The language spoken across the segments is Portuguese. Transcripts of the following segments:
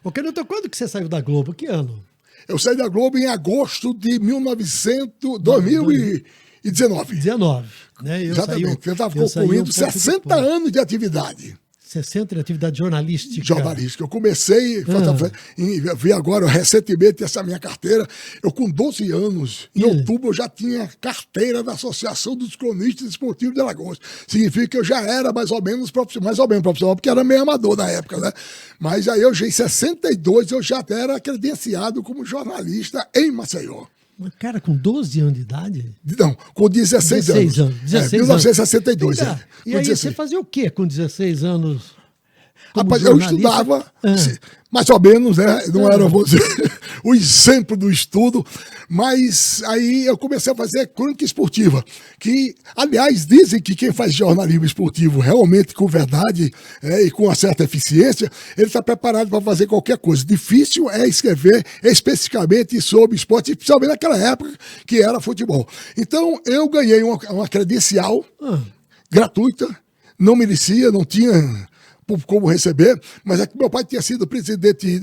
Ô, Canuto, quando que você saiu da Globo? Que ano? Eu saí da Globo em agosto de 2019. 19, né? Exatamente. Eu estava concluindo 60 anos de atividade. 60 de atividade jornalística. Jornalística. Eu comecei, vi agora recentemente essa minha carteira. Eu com 12 anos, em outubro, eu já tinha carteira da Associação dos Cronistas Esportivos de Alagoas. Significa que eu já era mais ou menos profissional, porque era meio amador na época, né? Mas aí em 62 eu já era credenciado como jornalista em Maceió. Mas, cara, com 12 anos de idade? Não, com 16 anos. 1962. Anos. E aí 16. Você fazia o quê com 16 anos? Rapaz, eu estudava, mais ou menos, né? Não era, vou dizer, o exemplo do estudo, mas aí eu comecei a fazer crônica esportiva, que, aliás, dizem que quem faz jornalismo esportivo realmente com verdade e com uma certa eficiência, ele está preparado para fazer qualquer coisa. Difícil é escrever especificamente sobre esporte, principalmente naquela época que era futebol. Então, eu ganhei uma credencial gratuita, não merecia, não tinha como receber, mas é que meu pai tinha sido presidente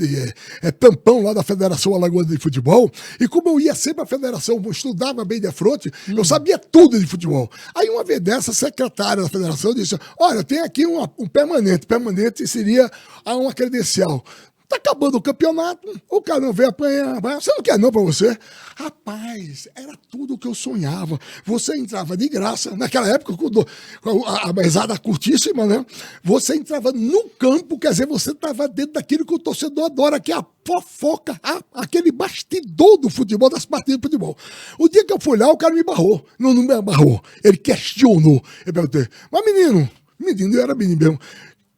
tampão lá da Federação Alagoana de Futebol, e como eu ia sempre à federação, eu estudava bem de frente, eu sabia tudo de futebol. Aí uma vez dessa, a secretária da federação disse, olha, tem aqui um permanente seria uma credencial. Tá acabando o campeonato, o cara não veio apanhar, você não quer não pra você? Rapaz, era tudo o que eu sonhava. Você entrava de graça, naquela época, com a mesada curtíssima, né? Você entrava no campo, quer dizer, você estava dentro daquilo que o torcedor adora, que é a fofoca, aquele bastidor do futebol, das partidas de futebol. O dia que eu fui lá, o cara me barrou. Não me barrou, ele questionou. Eu perguntei, mas menino, eu era menino mesmo,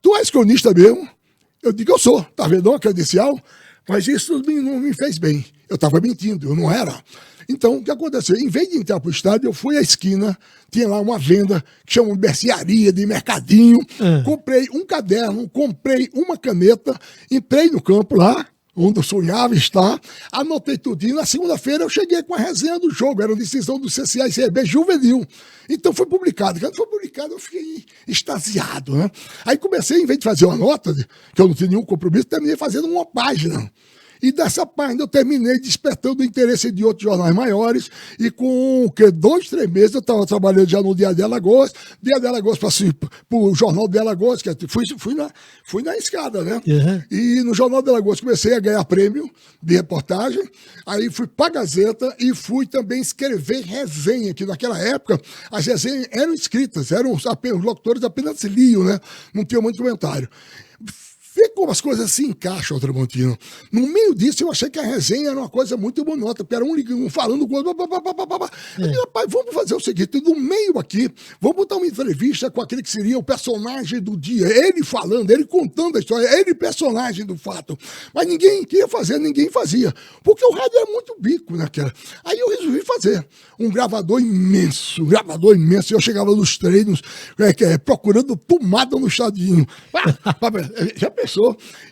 tu és cronista mesmo? Eu digo, eu sou, tá vendo? Uma credencial, mas isso não me fez bem. Eu estava mentindo, eu não era. Então, o que aconteceu? Em vez de entrar para o estádio, eu fui à esquina, tinha lá uma venda que chama mercearia de mercadinho, comprei um caderno, comprei uma caneta, entrei no campo lá, onde eu sonhava estar, anotei tudinho. Na segunda-feira eu cheguei com a resenha do jogo, era uma decisão do CCA e CRB juvenil. Então foi publicado. Quando foi publicado eu fiquei extasiado, né? Aí comecei, em vez de fazer uma nota, que eu não tinha nenhum compromisso, terminei fazendo uma página. E dessa página eu terminei despertando o interesse de outros jornais maiores, e com 2, 3 meses eu estava trabalhando já no Dia de Alagoas passei para o Jornal de Alagoas, que fui na escada, né? E no Jornal de Alagoas comecei a ganhar prêmio de reportagem, aí fui para a Gazeta e fui também escrever resenha, que naquela época as resenhas eram escritas, os locutores apenas liam, né? Não tinha muito comentário. Vê como as coisas se encaixam, Tramontino. No meio disso, eu achei que a resenha era uma coisa muito monótona, porque era um falando com o outro. Eu disse, rapaz, vamos fazer o seguinte, no meio aqui, vamos botar uma entrevista com aquele que seria o personagem do dia. Ele falando, ele contando a história, ele personagem do fato. Mas ninguém queria fazer, ninguém fazia. Porque o rádio era muito bico naquela. Aí eu resolvi fazer um gravador imenso. E eu chegava nos treinos procurando pomada no estadinho. Já pensou?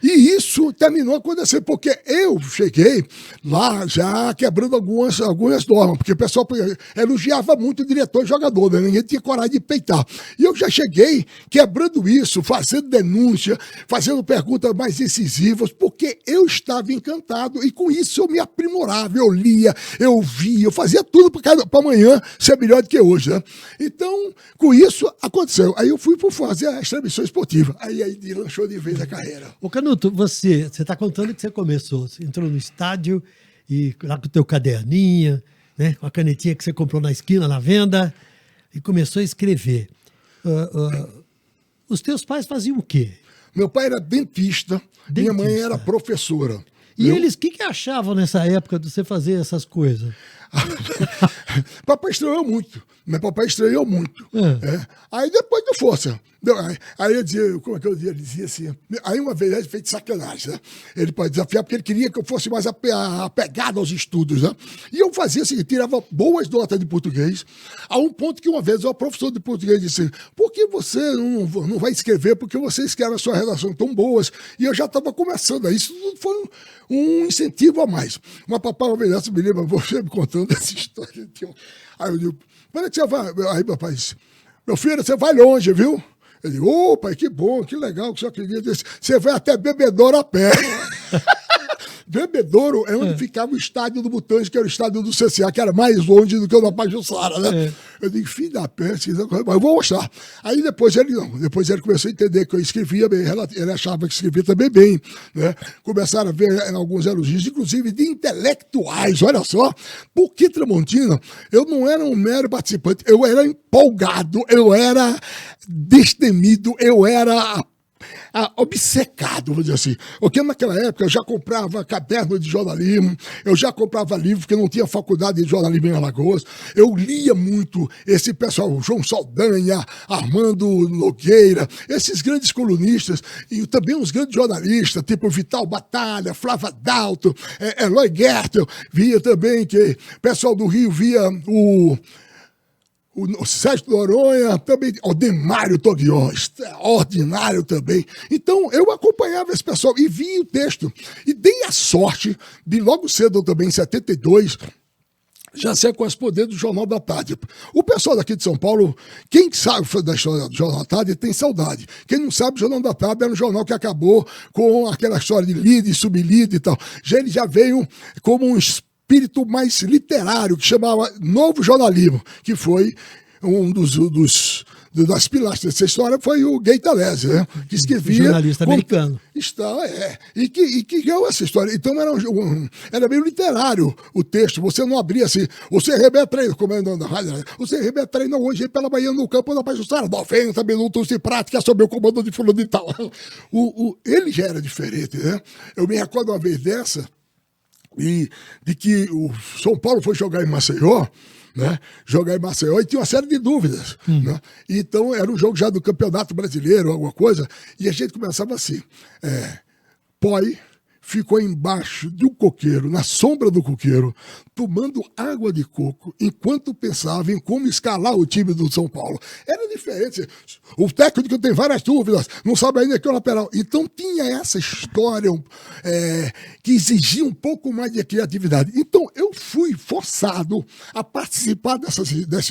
E isso terminou acontecendo, porque eu cheguei lá já quebrando algumas normas, porque o pessoal elogiava muito o diretor e jogador, né? Ninguém tinha coragem de peitar. E eu já cheguei quebrando isso, fazendo denúncia, fazendo perguntas mais incisivas, porque eu estava encantado, e com isso eu me aprimorava, eu lia, eu via, eu fazia tudo para amanhã ser melhor do que hoje, né? Então, com isso, aconteceu. Aí eu fui por fazer a transmissão esportiva. Aí lanchou de vez a carreira. Ô Canuto, você está contando que você começou, você entrou no estádio e lá com o teu caderninho, né, com a canetinha que você comprou na esquina, na venda, e começou a escrever. Os teus pais faziam o quê? Meu pai era dentista. Minha mãe era professora. E eles, o que achavam nessa época de você fazer essas coisas? Papai estranhou muito. Meu papai estranhou muito. Aí depois deu força. Aí eu dizia, como é que eu dizia? Ele dizia assim. Aí uma vez ele fez de sacanagem, né? Ele pode desafiar porque ele queria que eu fosse mais apegado aos estudos, né? E eu fazia assim, tirava boas notas de português, a um ponto que uma vez o professor de português disse: por que você não vai escrever? Porque você escreve a sua redação tão boas. E eu já estava começando. Isso tudo foi um incentivo a mais. Uma papai, uma vez dessa, me lembra, você me contando essa história. Aí eu digo, para que você vai? Aí papai disse, meu filho, você vai longe, viu? Ele, pai, que bom, que legal que o senhor acredita. Você vai até Bebedouro a pé. Bebedouro é onde ficava o estádio do Butãs, que era o estádio do CCA, que era mais longe do que o da Pajuçara, né? Eu digo, filho da peste, mas eu vou mostrar. Aí depois ele começou a entender que eu escrevia bem, ele achava que escrevia também bem, né? Começaram a ver alguns elogios, inclusive de intelectuais, olha só, porque Tramontina, eu não era um mero participante, eu era empolgado, eu era destemido, eu era obcecado, vou dizer assim. Porque naquela época eu já comprava caderno de jornalismo, eu já comprava livro, porque não tinha faculdade de jornalismo em Alagoas. Eu lia muito esse pessoal, João Saldanha, Armando Nogueira, esses grandes colunistas, e também os grandes jornalistas, tipo Vital Batalha, Flávia Dalto, Eloy Gertel. Via também que o pessoal do Rio via o Sérgio Noronha, também, o Demário Toguion, extraordinário também. Então, eu acompanhava esse pessoal e via o texto. E dei a sorte de, logo cedo também, em 72, já ser correspondente do Jornal da Tarde. O pessoal daqui de São Paulo, quem sabe da história do Jornal da Tarde, tem saudade. Quem não sabe, o Jornal da Tarde era um jornal que acabou com aquela história de líder, sublíder e tal. Ele já veio como um espírito mais literário, que chamava Novo Jornalismo, que foi um das pilastras dessa história, foi o Gay Talese, né? Que escrevia... Jornalista americano. E que ganhou essa história. Então era meio literário o texto. Você não abria assim, você arrebenta treino, comandando a rádio, você arrebenta treino hoje pela manhã no campo da Pajuçara, 90 minutos de prática sob o comando de fulano e tal. Ele já era diferente, né? Eu me recordo uma vez dessa, e de que o São Paulo foi jogar em Maceió, né? Jogar em Maceió e tinha uma série de dúvidas. Né? Então era um jogo já do Campeonato Brasileiro, alguma coisa, e a gente começava assim, Poi ficou embaixo de um coqueiro, na sombra do coqueiro, tomando água de coco, enquanto pensava em como escalar o time do São Paulo. Era diferente. O técnico tem várias dúvidas, não sabe ainda que é o lateral. Então tinha essa história que exigia um pouco mais de criatividade. Então eu fui forçado a participar dessa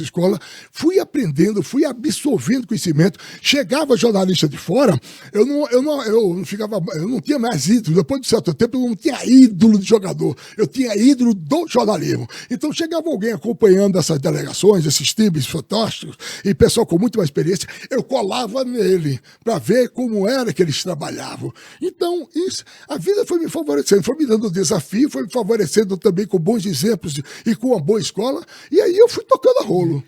escola, fui aprendendo, fui absorvendo conhecimento. Chegava jornalista de fora, eu não tinha mais ídolo. Depois de certo tempo, eu não tinha ídolo de jogador, eu tinha ídolo do jornalismo. Então chegava alguém acompanhando essas delegações, esses times fantásticos, e pessoal com muito mais experiência, eu colava nele para ver como era que eles trabalhavam. Então, a vida foi me favorecendo, foi me dando desafio, foi me favorecendo também com bons exemplos e com uma boa escola, e aí eu fui tocando a rolo.